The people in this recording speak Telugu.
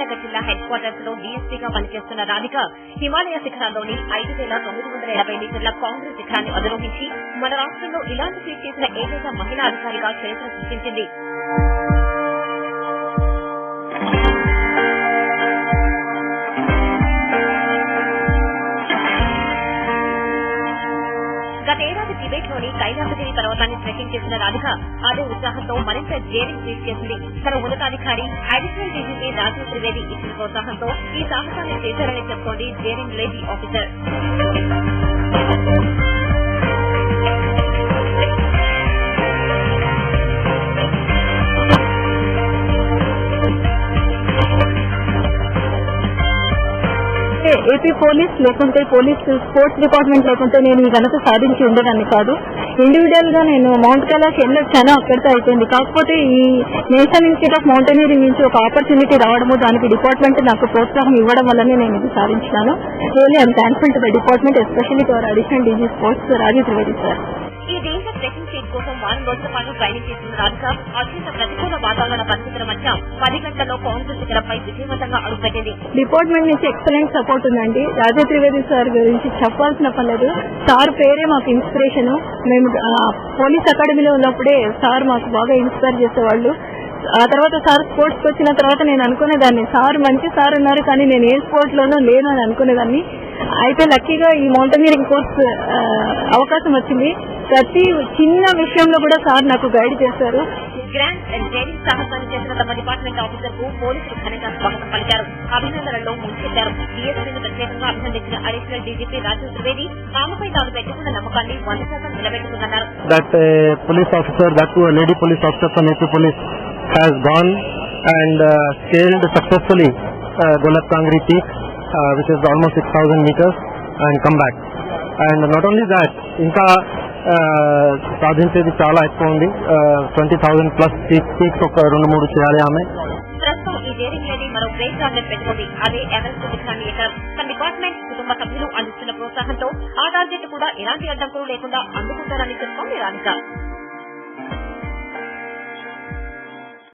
మెదక్ జిల్లా హెడ్ క్వార్టర్స్ లో డీఎస్పీగా పనిచేస్తున్న రాధిక హిమాలయ శిఖరాల్లోని 5,980 మీటర్ల కాంగ్రెస్ శిఖరాన్ని అధిరోహించి మన రాష్ట్రంలో ఇలాంటి ఫీట్ చేసిన ఏకైక మహిళా అధికారిగా చరిత్ర సృష్టించింది. గతేడాది టిబెట్ లోని కైలాసగిరి పర్వతాన్ని ట్రెక్కింగ్ చేసిన రాధిక అదే ఉత్సాహంతో మరింత డేరింగ్ ఫీట్ చేసింది. తన ఉన్నతాధికారి అడిషనల్ డీజీపీ రాజీవ్ త్రివేది ఇచ్చిన ప్రోత్సాహంతో ఈ సాహసాన్ని చేశారని చెప్పుకోండి daring lady officer. AP police లేకుంటే పోలీస్ స్పోర్ట్స్ డిపార్ట్మెంట్ లేకుంటే నేను ఈ ఘనత సాధించి ఉండేదాన్ని కాదు. ఇండివిజువల్ గా నేను మౌంట్ కైలాస్ వెళ్ళొచ్చాను, అక్కడితో అయిపోయింది. కాకపోతే ఈ నేషనల్ ఇన్స్టిట్యూట్ ఆఫ్ మౌంటైనరింగ్ నుంచి ఒక ఆపర్చునిటీ రావడము, దానికి డిపార్ట్మెంట్ నాకు ప్రోత్సాహం ఇవ్వడం వల్లనే నేను ఇది సాధించాను. Really I'm thankful to the department, especially to our additional DG sports Rajiv Trivedi sir. ఈ దేశ ట్రెక్కింగ్ సీట్ కోసం వారం రోజుల పాటు ట్రైనింగ్ చేసిన రాధిక అత్యంత ప్రతికూల వాతావరణ పరిస్థితుల మధ్య 10 గంటల్లో కాంగ్రెస్ శిఖరంపై విజయవంతంగా అడుగుపెట్టింది. డిపార్ట్మెంట్ నుంచి ఎక్సలెంట్ సపోర్ట్ ఉందండి. రాజీవ్ త్రివేది సార్ గురించి చెప్పాల్సిన పర్లేదు. సార్ పేరే మాకు ఇన్స్పిరేషన్. మేము పోలీస్ అకాడమీలో ఉన్నప్పుడే సార్ మాకు బాగా ఇన్స్పైర్ చేసేవాళ్ళు. ఆ తర్వాత సార్ స్పోర్ట్స్ కి వచ్చిన తర్వాత నేను అనుకునేదాన్ని సార్ మంచి సార్ ఉన్నారు, కానీ నేను ఏ స్పోర్ట్స్ లోనూ లేను అని అనుకునేదాన్ని. అయితే లక్కీగా ఈ మౌంటైనరింగ్ కోర్స్ అవకాశం వచ్చింది. ప్రతి చిన్న విషయంలో కూడా సార్ నాకు గైడ్ చేశారు. గ్రాండ్ అండ్ డైరింగ్ సాహసాన్ని చేసిన తమ డిపార్ట్మెంట్ ఆఫీసర్ కు పోలీసులు ఘనంగా స్వాగతం పలికారు, అభినందనలో ముంచెత్తారు. డీఎస్పీని ప్రత్యేకంగా అభినందించిన అడిషనల్ డీజీపీ రాజీవ్ త్రివేది ఆమెపై తాను పెట్టుకున్న నమ్మకాన్ని 100% నిలబెట్టుకుందన్నారు. That police officer, that too a lady police officer from AP Police, has gone and scaled successfully Golak Kangri Peak, which is almost 6,000 meters, and come back. And not only that, ఇంకా సాధించేది చాలా ఎక్కువ ఉంది. 20,000 ప్లస్ పీక్స్ ఒక 2-3 చేయాలి ఆమె. ప్రస్తుతం ఈ డేరింగ్ లేడీ మరో గ్రేట్ టార్గెట్ పెట్టుకుంది, అదే ఎవరెస్ట్ శిఖరాన్ని ఎక్కడం. తన డిపార్ట్మెంట్ కుటుంబ సభ్యులు అందిస్తున్న ప్రోత్సాహంతో ఆ టార్గెట్ కూడా ఎలాంటి అడ్డంకులు లేకుండా అందుకుంటారని చెప్పుకోండి రాధిక.